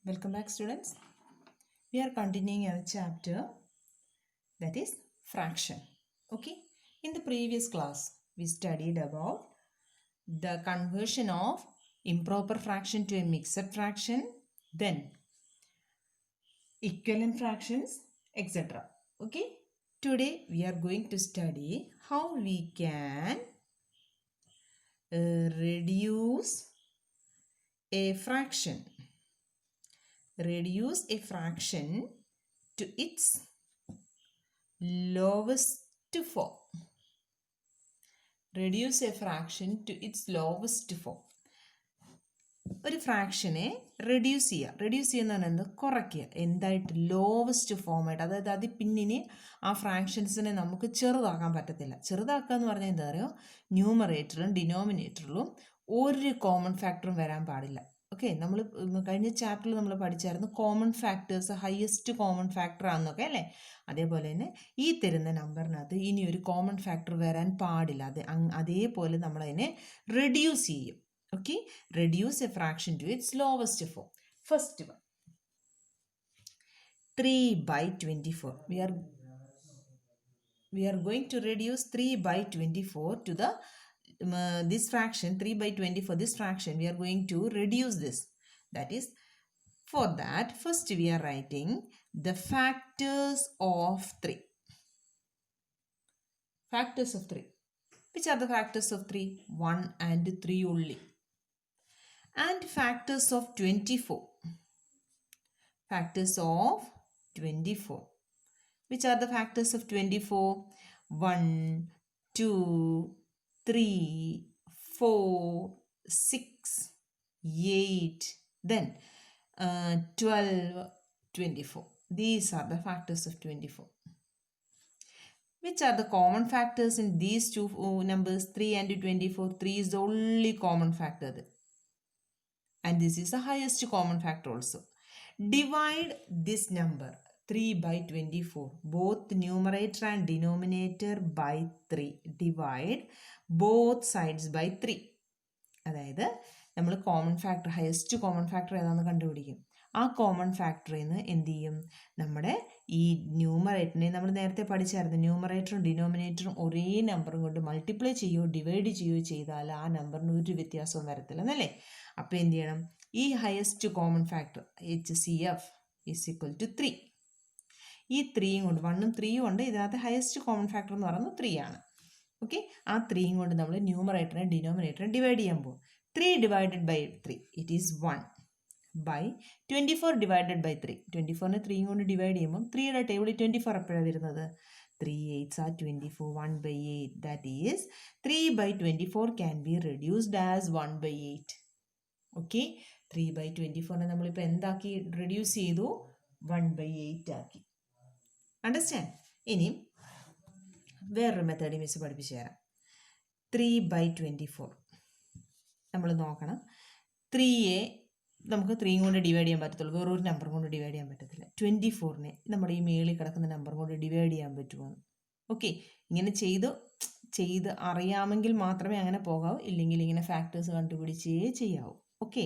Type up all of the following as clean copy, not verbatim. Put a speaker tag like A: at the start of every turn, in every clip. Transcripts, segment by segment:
A: Welcome back, students. We are continuing our chapter, that is fraction. Okay, in the previous class we studied about the conversion of improper fraction to a mixed fraction, then equivalent fractions, etc. Okay, today we are going to study how we can reduce a fraction to its lowest form. Reduce a fraction to its lowest form. ഒരു ഫ്രാക്ഷനെ reduce ചെയ്യുക എന്ന് പറയുന്നത് കുറയ്ക്കുക. എന്തായിട്ട്? Lowest ഫോമായിട്ട്. അതായത് അത് പിന്നിന് ആ ഫ്രാക്ഷൻസിനെ നമുക്ക് ചെറുതാക്കാൻ പറ്റത്തില്ല. ചെറുതാക്കുക എന്ന് പറഞ്ഞാൽ എന്താ പറയുക, ന്യൂമറേറ്ററിലും ഡിനോമിനേറ്ററിലും ഒരു കോമൺ ഫാക്ടറും വരാൻ പാടില്ല. ഓക്കെ, നമ്മൾ കഴിഞ്ഞ ചാപ്റ്ററിൽ നമ്മൾ പഠിച്ചായിരുന്നു common factors highest common factor ആണെന്നൊക്കെ അല്ലേ. അതേപോലെ തന്നെ ഈ തരുന്ന നമ്പറിനകത്ത് ഇനി ഒരു കോമൺ ഫാക്ടർ വരാൻ പാടില്ല. അതേപോലെ നമ്മളതിനെ റെഡ്യൂസ് ചെയ്യും. Okay, reduce a fraction to its lowest form. First one, 3/24. We are going to reduce 3/24 to the this fraction 3/24. This fraction we are going to reduce this. That is, for that first we are writing the factors of 3. Factors of 3. Which are the factors of 3? 1 and 3 only. And factors of 24. Factors of 24. Which are the factors of 24? 1, 2, 3, 4, 6, 8, then 12, 24. These are the factors of 24. Which are the common factors in these two numbers, 3 and 24? 3 is the only common factor. And this is the highest common factor also. Divide this number 3/24, both numerator and denominator by 3. Divide both sides by 3. അതായത് നമ്മൾ common factor, highest common factor ഏതാണെന്ന് കണ്ടുപിടിക്കും. ആ common ഫാക്ടറിൽ നിന്ന് എന്ത് ചെയ്യും, നമ്മുടെ ഈ ന്യൂമറേറ്ററിനെ നമ്മൾ നേരത്തെ പഠിച്ചായിരുന്നു, ന്യൂമറേറ്ററും ഡിനോമിനേറ്ററും ഒരേ നമ്പറും കൊണ്ട് മൾട്ടിപ്ലൈ ചെയ്യുകയോ ഡിവൈഡ് ചെയ്യുകയോ ചെയ്താൽ ആ നമ്പറിന് ഒരു വ്യത്യാസവും വരത്തില്ല എന്നല്ലേ. അപ്പോൾ എന്ത് ചെയ്യണം, ഈ highest common factor HCF is equal to 3. ഈ 3യും കൊണ്ട്, 1ഉം 3യും ഉണ്ട്, ഇതിനകത്ത് ഹയസ്റ്റ് കോമൺ ഫാക്ടർ എന്ന് പറയുന്നത് 3 ആണ്. ഓക്കെ, ആ 3യും കൊണ്ട് നമ്മൾ ന്യൂമറേറ്ററിനെ ഡിനോമിനേറ്ററിനെ ഡിവൈഡ് ചെയ്യാൻ പോകും. 3 divided by 3 it is 1 by 24 divided by 3. 24നെ 3യും കൊണ്ട് ഡിവൈഡ് ചെയ്യുമ്പോൾ 3യുടെ ടേബിളിൽ 24 എപ്പോഴാണ് വരുന്നത്? 3 8s are 24. 1/8. That is 3/24 can be reduced as 1/8. Okay, 3/24നെ നമ്മളിപ്പോൾ എന്താക്കി റെഡ്യൂസ് ചെയ്തു? 1/8 ആക്കി. അണ്ടർസ്റ്റാൻഡ്? ഇനി വേറൊരു മെത്തേഡ് മിസ് പഠിപ്പിച്ചു തരാം. 3/24 നമ്മൾ നോക്കണം. 3യെ നമുക്ക് 3യും കൊണ്ട് ഡിവൈഡ് ചെയ്യാൻ പറ്റത്തുള്ളൂ, വേറൊരു നമ്പർ കൊണ്ട് ഡിവൈഡ് ചെയ്യാൻ പറ്റത്തില്ല. 24നെ നമ്മുടെ ഈ മേളിൽ കിടക്കുന്ന നമ്പർ കൊണ്ട് ഡിവൈഡ് ചെയ്യാൻ പറ്റുമോ? ഓക്കെ, ഇങ്ങനെ ചെയ്ത് അറിയാമെങ്കിൽ മാത്രമേ അങ്ങനെ പോകാവൂ, ഇല്ലെങ്കിൽ ഇങ്ങനെ ഫാക്ടേഴ്സ് കണ്ടുപിടിച്ചേ ചെയ്യാവൂ. ഓക്കെ,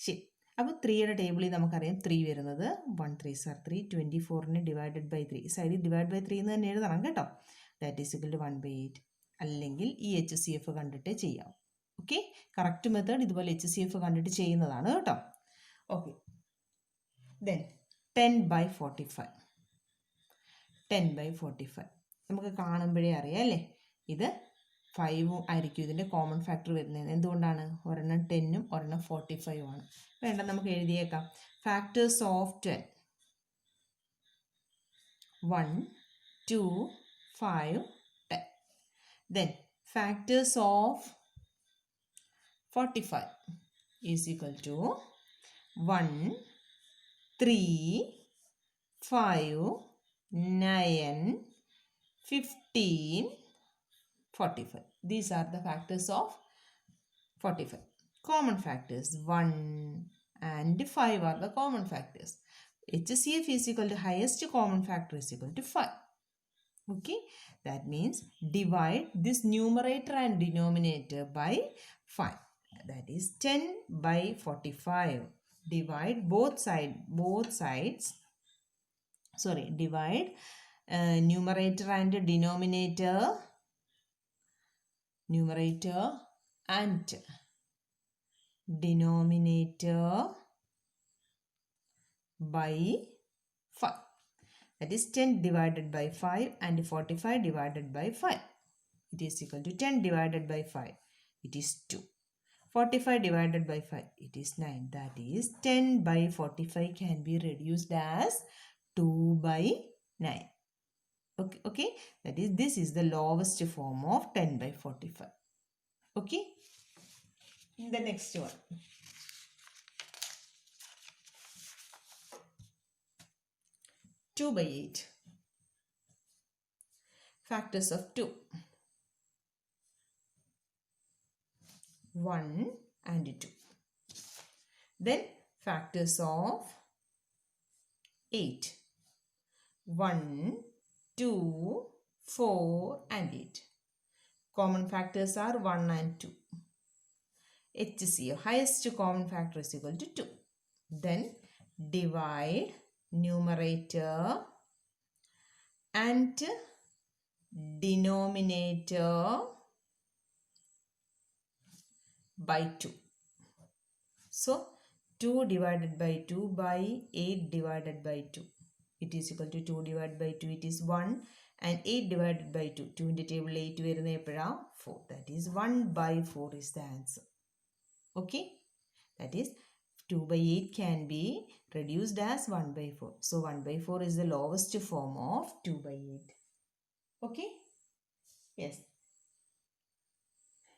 A: ശരി. അപ്പോൾ 3യുടെ ടേബിളിൽ നമുക്കറിയാം 3 വരുന്നത് 1 3s are 3. 24നെ ഡിവൈഡഡ് ബൈ 3, സൈഡിൽ ഡിവൈഡ് ബൈ 3 എന്ന് തന്നെ എഴുതണം കേട്ടോ. That is equal to 1/8. അല്ലെങ്കിൽ ഈ HCF കണ്ടിട്ടേ ചെയ്യാം. ഓക്കെ, കറക്റ്റ് മെത്തേഡ് ഇതുപോലെ HCF കണ്ടിട്ട് ചെയ്യുന്നതാണ് കേട്ടോ. Okay, then 10/45. 10/45 നമുക്ക് കാണുമ്പോഴേ അറിയാം അല്ലേ, ഇത് 5 ആയിരിക്കും ഇതിൻ്റെ കോമൺ ഫാക്ടർ വരുന്നത്. എന്തുകൊണ്ടാണ്? ഒരെണ്ണം 10ഉം ഒരെണ്ണം 45ഉം ആണ്. വേണ്ട, നമുക്ക് എഴുതിയേക്കാം. Factors of 10, 1 2 5 10. Then factors of 45 is equal to 1 3 5 9 15 45. These are the factors of 45. Common factors 1 and 5 are the common factors. HCF is equal to highest common factor is equal to 5. Okay, that means divide this numerator and denominator by 5. That is 10/45. divide divide numerator and denominator and denominator by 5. That is 10 divided by 5 and 45 divided by 5. It is equal to 10 divided by 5. It is 2. 45 divided by 5. It is 9. That is 10 by 45 can be reduced as 2 by 9. Okay. That is, this is the lowest form of 10 by 45. Okay. The next one. 2 by 8. Factors of 2. 1 and 2. Then factors of 8. 1, 2, 4 and 8. Common factors are 1 and 2. HCF, highest common factor, is equal to 2. Then divide numerator and denominator by 2. So 2 divided by 2 by 8 divided by 2. It is equal to 2 divided by 2. It is 1. And 8 divided by 2. 2 in the table 8 വരുന്ന 4. That is 1 by 4 is the answer. Okay. That is 2 by 8 can be reduced as 1 by 4. So 1 by 4 is the lowest form of 2 by 8. Okay. Yes.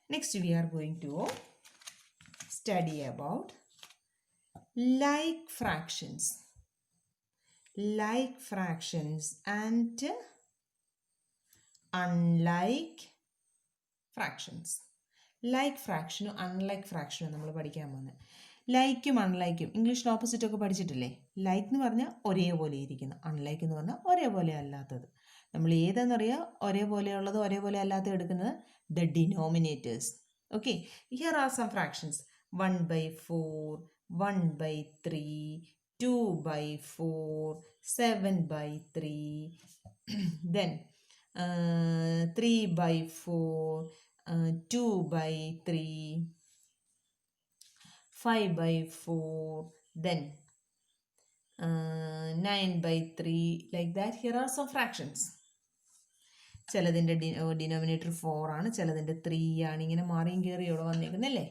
A: Next we are going to study about like fractions. Like fractions and unlike fractions. Like fraction, unlike fraction നമ്മൾ പഠിക്കാൻ പോകുന്നത്. ലൈക്കും അൺലൈക്കും ഇംഗ്ലീഷിൽ opposite ഒക്കെ പഠിച്ചിട്ടില്ലേ? Like എന്ന് പറഞ്ഞാൽ ഒരേപോലെ ഇരിക്കുന്നു, അൺലൈക്ക് എന്ന് പറഞ്ഞാൽ ഒരേപോലെ അല്ലാത്തത്. നമ്മൾ ഏതെന്നറിയാം ഒരേപോലെയുള്ളത് ഒരേപോലെ അല്ലാത്തത് എടുക്കുന്നത് the denominators. Okay, here are some fractions. 1 by 4, 1 by 3, 2 by 4, 7 by 3, then 3 by 4, 2 by 3, 5 by 4, then 9 by 3, like that. Here are some fractions. ചിലതിൻ്റെ ഡിനോമിനേറ്റർ 4 ആണ്, ചിലതിൻ്റെ 3 ആണ്. ഇങ്ങനെ മാറിയും കയറി ഇവിടെ വന്നിരിക്കുന്നല്ലേ.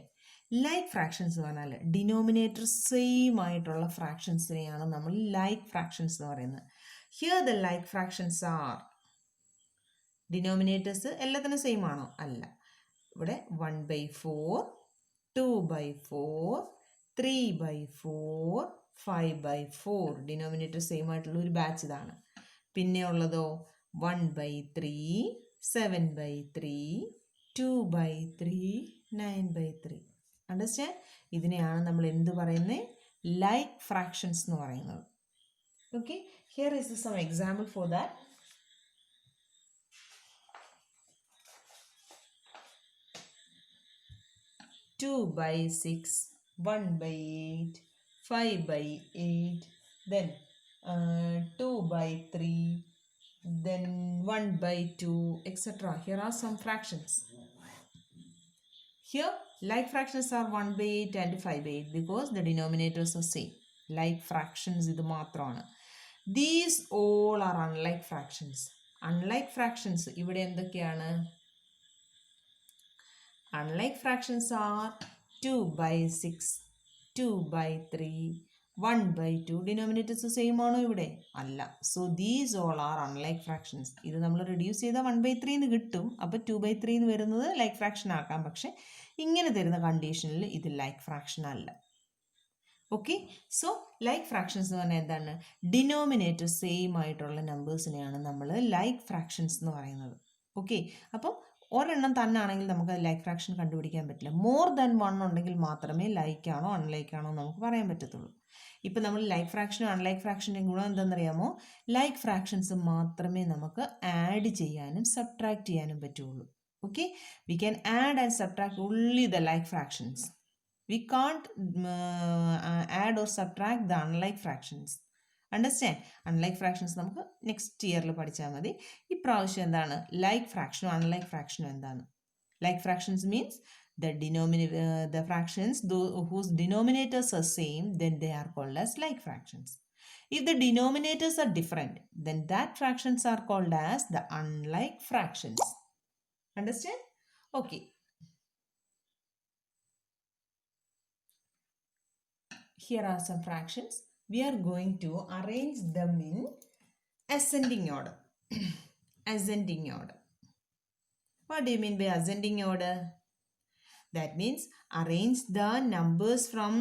A: ലൈക്ക് ഫ്രാക്ഷൻസ് എന്ന് പറഞ്ഞാൽ ഡിനോമിനേറ്റർ സെയിം ആയിട്ടുള്ള ഫ്രാക്ഷൻസിനെയാണ് നമ്മൾ ലൈക്ക് ഫ്രാക്ഷൻസ് എന്ന് പറയുന്നത്. Here the like fractions are, denominators എല്ലാത്തിനും സെയിം ആണോ? അല്ല. ഇവിടെ 1 by 4, 2 by 4, 3 by 4, 5 by 4. Denominator same ആയിട്ടുള്ള ഒരു ബാച്ച് ഇതാണ്. പിന്നെ ഉള്ളതോ 1 by 3, 7 by 3, 2 by 3, 9 by 3. Understand? ഇതിനെയാണ് നമ്മൾ എന്ത് പറയുന്നത്? ലൈക്ക് ഫ്രാക്ഷൻസ് എന്ന് പറയുന്നത്. Okay, here is some example for that. 2 by 6, 1 by 8, 5 by 8, then 2 by 3, then 1 by 2, etc. Here are some fractions. Here like fractions are 1 by 8 and 5 by 8 because the denominators are same. Like fractions ഇത് മാത്രമാണ്. These all are unlike fractions. Unlike fractions ഇവിടെ എന്തൊക്കെയാണ്? Unlike fractions are 2 by 6, 2 by 3, 1 by 2. Denominators same ആണോ ഇവിടെ? അല്ല. So these all are unlike fractions. ഇത് നമ്മൾ reduce ചെയ്താൽ 1 by 3 എന്ന് കിട്ടും. അപ്പോൾ 2 by 3 എന്ന് വരുന്നത് ലൈക്ക് ഫ്രാക്ഷൻ ആക്കാം. പക്ഷെ ഇങ്ങനെ തരുന്ന കണ്ടീഷനിൽ ഇത് ലൈക്ക് ഫ്രാക്ഷൻ അല്ല. ഓക്കെ, സോ ലൈക്ക് ഫ്രാക്ഷൻസ് എന്ന് പറഞ്ഞാൽ എന്താണ്? ഡിനോമിനേറ്റർ സെയിം ആയിട്ടുള്ള നമ്പേഴ്സിനെയാണ് നമ്മൾ ലൈക്ക് ഫ്രാക്ഷൻസ് എന്ന് പറയുന്നത്. ഓക്കെ, അപ്പം ഒരെണ്ണം തന്നെ ആണെങ്കിൽ നമുക്ക് ലൈക്ക് ഫ്രാക്ഷൻ കണ്ടുപിടിക്കാൻ പറ്റില്ല. മോർ ദാൻ 1 ഉണ്ടെങ്കിൽ മാത്രമേ ലൈക്ക് ആണോ അൺലൈക്ക് ആണോ നമുക്ക് പറയാൻ പറ്റത്തുള്ളൂ. ഇപ്പം നമ്മൾ ലൈക്ക് ഫ്രാക്ഷനും അൺലൈക്ക് ഫ്രാക്ഷൻ്റെ ഗുണം എന്താണെന്നറിയാമോ? ലൈക്ക് ഫ്രാക്ഷൻസ് മാത്രമേ നമുക്ക് ആഡ് ചെയ്യാനും സബ്ട്രാക്ട് ചെയ്യാനും പറ്റുള്ളൂ. Okay, we can add and subtract only the like fractions. We can't add or subtract the unlike fractions. Understand? Unlike fractions നമുക്ക് നെക്സ്റ്റ് ഇയറിൽ പഠിച്ചാൽ മതി. ഇപ്രാവശ്യം എന്താണ് ലൈക്ക് ഫ്രാക്ഷനും അൺലൈക്ക് ഫ്രാക്ഷനും എന്താണ്? Like fractions means the fractions whose denominators are same, then they are called as like fractions. If the denominators are different, then that fractions are called as the unlike fractions. Understand? Okay. Here are some fractions. We are going to arrange them in ascending order. Ascending order. What do you mean by ascending order? That means arrange the numbers from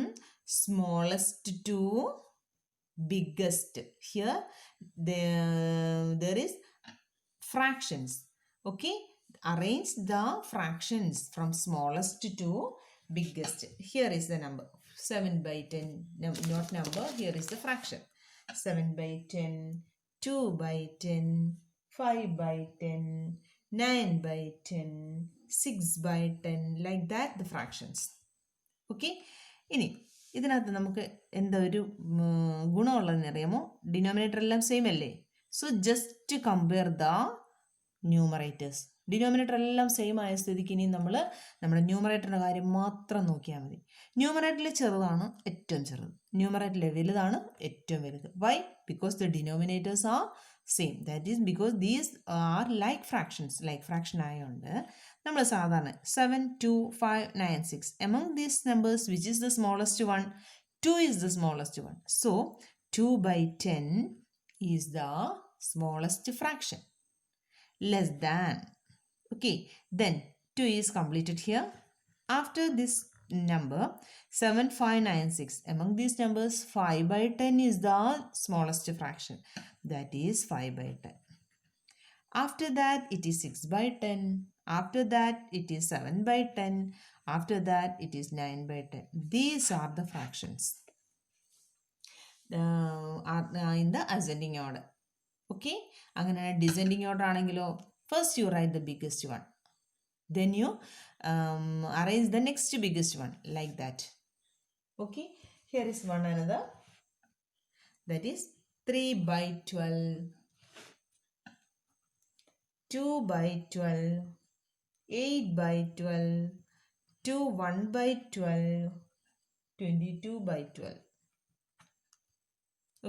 A: smallest to biggest. Here there is fractions. Okay, arrange the fractions from smallest to biggest. Here is the number 7 by 10, not number, here is the fraction. 7 by 10, 2 by 10, 5 by 10, 9 by 10, 6 by 10, like that the fractions. Okay, ഇനി ഇതിനകത്ത് നമുക്ക് എന്താ ഒരു ഗുണമുള്ളതെന്ന് അറിയാമോ? Denominator എല്ലാം same അല്ലേ? So just compare the numerators. Denominator എല്ലാം same ആയ സ്ഥിതിക്ക് ഇനി നമ്മൾ നമ്മുടെ ന്യൂമറേറ്ററിൻ്റെ കാര്യം മാത്രം നോക്കിയാൽ മതി. ന്യൂമറേറ്ററിൽ ചെറുതാണ് ഏറ്റവും ചെറുത്, ന്യൂമറേറ്ററിൽ വലുതാണ് ഏറ്റവും വലുത്. Why? Because the denominators are same. That is because these are like fractions. Like fraction ആയതുകൊണ്ട് നമ്മൾ സാധാരണ 7, 2, 5, 9, 6 among these numbers which is the smallest one? 2 is the smallest one. So 2 by 10 is the smallest fraction. Less than. Okay, then 2 is completed here. After this number 7, 5, 9, 6 among these numbers 5 by 10 is the smallest fraction. That is 5 by 10. After that it is 6 by 10. After that it is 7 by 10. After that it is 9 by 10. These are the fractions in the ascending order. Okay, അങ്ങനെ descending order ആണെങ്കിലോ first you write the biggest one, then you arrange the next biggest one, like that. Okay, here is one another, that is 3 by 12, 2 by 12, 8 by 12, 2, 1 by 12, 22 by 12.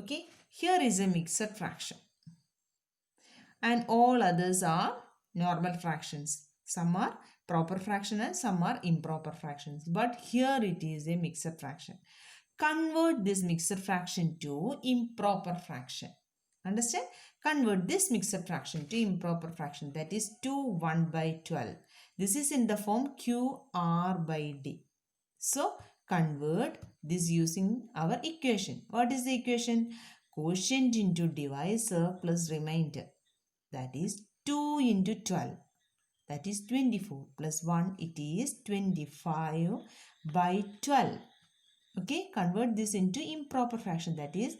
A: Okay, here is a mixed fraction and all others are normal fractions. Some are proper fraction and some are improper fractions, but here it is a mixed fraction. Convert this mixed fraction to improper fraction. Understand? Convert this mixed fraction to improper fraction, that is 2, 1 by 12. This is in the form QR by D. So convert this using our equation. What is the equation? Quotient into divisor plus remainder, that is 2 into 12, that is 24, plus 1, it is 25 by 12. Okay, convert this into improper fraction, that is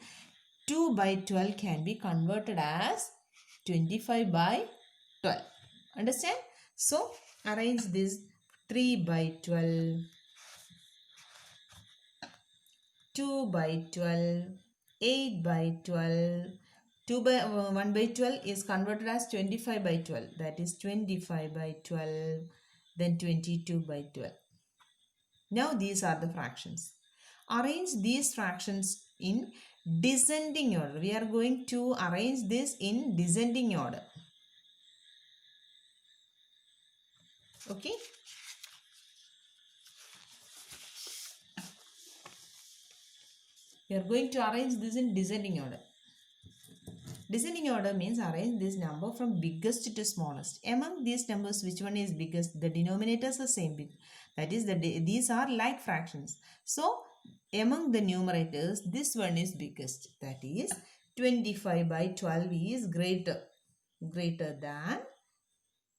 A: 2 by 12 can be converted as 25 by 12. Understand? So arrange this 3 by 12, 2 by 12, 8 by 12, 2 by 1 by 12 is converted as 25 by 12, that is 25 by 12, then 22 by 12. Now these are the fractions. Arrange these fractions in descending order. We are going to arrange this in descending order. Okay, we are going to arrange this in descending order. Descending order means arrange this number from biggest to smallest. Among these numbers, which one is biggest? The denominators are same. That is, these are like fractions. So among the numerators, this one is biggest. That is 25 by 12 is greater than.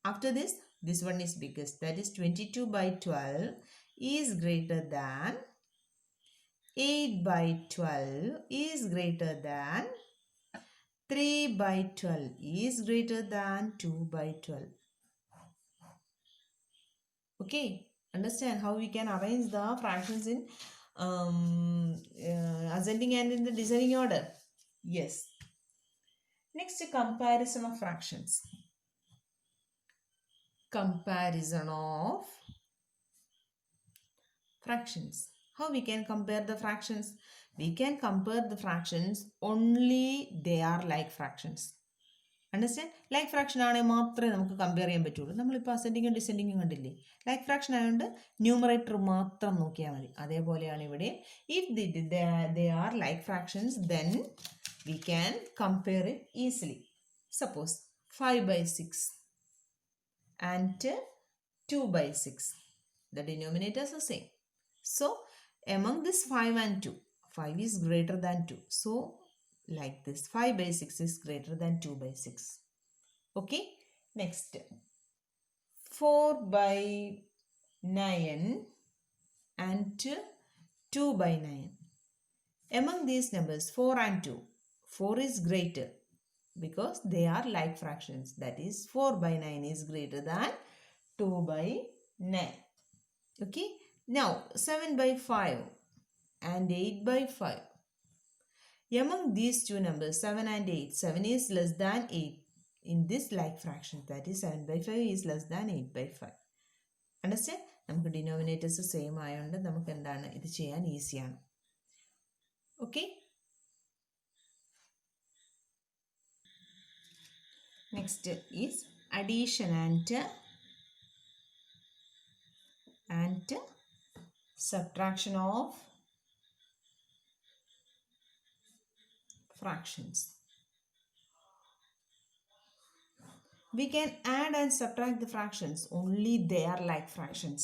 A: After this one is biggest. That is 22 by 12 is greater than. 8 by 12 is greater than. 3 by 12 is greater than 2 by 12. Okay, Understand how we can arrange the fractions in ascending and in the descending order? Yes. Next, comparison of fractions. Comparison of fractions. How we can compare the fractions? We can compare the fractions only they are like fractions. Understand? Like fraction ആണെങ്കിൽ മാത്രമേ നമുക്ക് compare ചെയ്യാൻ പറ്റുള്ളൂ. നമ്മളിപ്പോൾ അസെൻഡിങ്ങും ഡിസെൻഡിങ്ങും കണ്ടില്ലേ? Like fraction ആയതുകൊണ്ട് numerator മാത്രം നോക്കിയാൽ മതി. അതേപോലെയാണ് ഇവിടെ. If they are like fractions, then we can compare it easily. Suppose 5/6 and 2/6. The denominators are same. So among this 5 and 2, 5 is greater than 2. So like this, 5/6 is greater than 2/6. Okay. Next, 4/9 and 2/9. Among these numbers 4 and 2, 4 is greater because they are like fractions. That is 4/9 is greater than 2/9. Okay. Now 7/5 and 8/5. Among these two numbers 7 and 8, 7 is less than 8 in this like fraction. That is 7/5 is less than 8/5. Understand? നമുക്ക് denominators same ആയതുകൊണ്ട് നമുക്ക് എന്താണ് ഇത് ചെയ്യാൻ ഈസിയാണ്. Okay. Next is addition and subtraction of fractions. We can add and subtract the fractions only they are like fractions.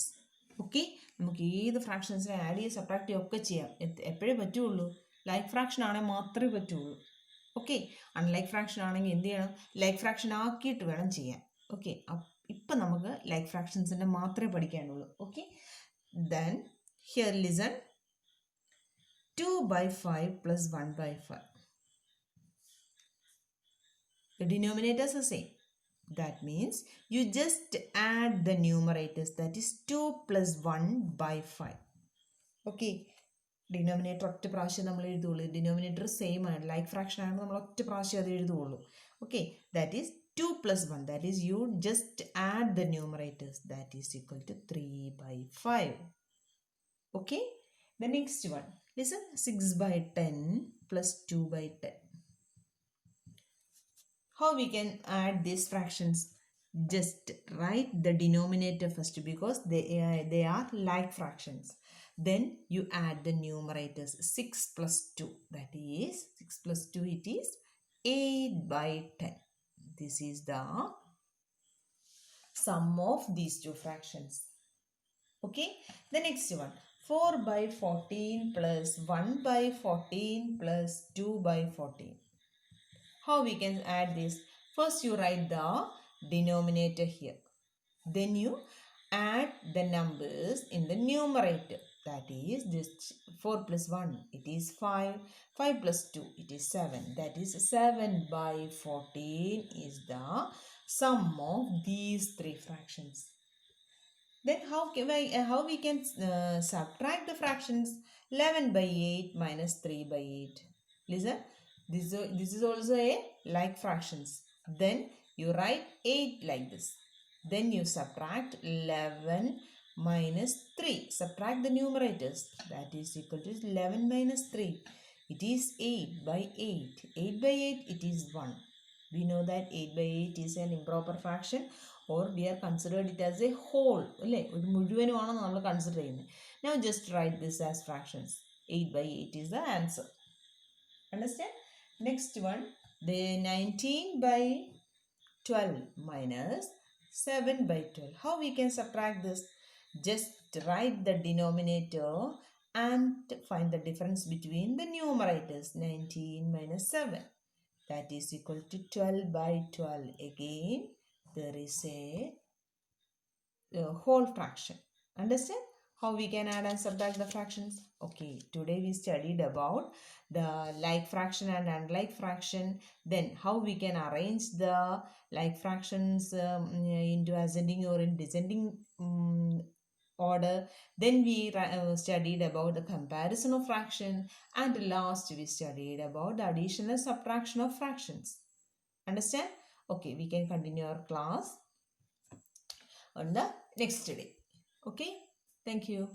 A: Okay, നമുക്ക് ഏത് ഫ്രാക്ഷൻസിനെ add ചെയ്ത് സബ്ട്രാക്ട് ചെയ്യുകയൊക്കെ ചെയ്യാം. എപ്പോഴേ പറ്റുള്ളൂ? ലൈക്ക് ഫ്രാക്ഷൻ ആണെങ്കിൽ മാത്രമേ പറ്റുള്ളൂ. ഓക്കെ. അൺലൈക്ക് ഫ്രാക്ഷൻ ആണെങ്കിൽ എന്ത് ചെയ്യണം? ലൈക്ക് ഫ്രാക്ഷൻ ആക്കിയിട്ട് വേണം ചെയ്യാൻ. ഓക്കെ. ഇപ്പം നമുക്ക് ലൈക്ക് ഫ്രാക്ഷൻസിൻ്റെ മാത്രമേ പഠിക്കാനുള്ളൂ. Okay. Then here listen, 2/5 plus 1/5. The denominators are same. That means you just add the numerators. That is 2 plus 1/5. Okay. Denominator ഒറ്റ പ്രാവശ്യം നമ്മൾ എഴുതുള്ളൂ. ഡിനോമിനേറ്റർ സെയിം ആണ്. ലൈക്ക് ഫ്രാക്ഷൻ ആണ്, നമ്മൾ ഒറ്റ പ്രാവശ്യം അത് എഴുതുള്ളൂ. Okay. That is 2 plus 1. That is you just add the numerators. That is equal to 3/5. Okay. The next one. Listen. 6/10 plus 2/10. How we can add these fractions? Just write the denominator first because they are like fractions. Then you add the numerators. 6 plus 2. That is 6 plus 2. It is 8/10. This is the sum of these two fractions. Okay. The next one. 4/14 plus 1/14 plus 2/14. How we can add this? First you write the denominator here. Then you add the numbers in the numerator. That is this 4 plus 1, it is 5. 5 plus 2, it is 7. That is 7/14 is the sum of these three fractions. Then how we can subtract the fractions? 11/8 minus 3/8. Listen. This is also a like fractions. Then you write 8 like this. Then you subtract 11 minus 3. Subtract the numerators. That is equal to 11 minus 3. It is 8/8. 8/8 it is 1. We know that 8/8 is an improper fraction, or we are considered it as a whole. ഒരു മുഴുവനുമാണ് നമ്മൾ consider ചെയ്യുന്നത്. Now just write this as fractions. 8/8 is the answer. Understand? Next one, the 19/12 minus 7/12. How we can subtract this? Just write the denominator and find the difference between the numerators. 19 minus 7. That is equal to 12/12. Again, there is a whole fraction. Understand? How we can add and subtract the fractions? Okay, today we studied about the like fraction and unlike fraction. Then how we can arrange the like fractions into ascending or in descending order. Then we studied about the comparison of fraction, and last we studied about the addition and subtraction of fractions. Understand? Okay, we can continue our class on the next day. Okay, thank you.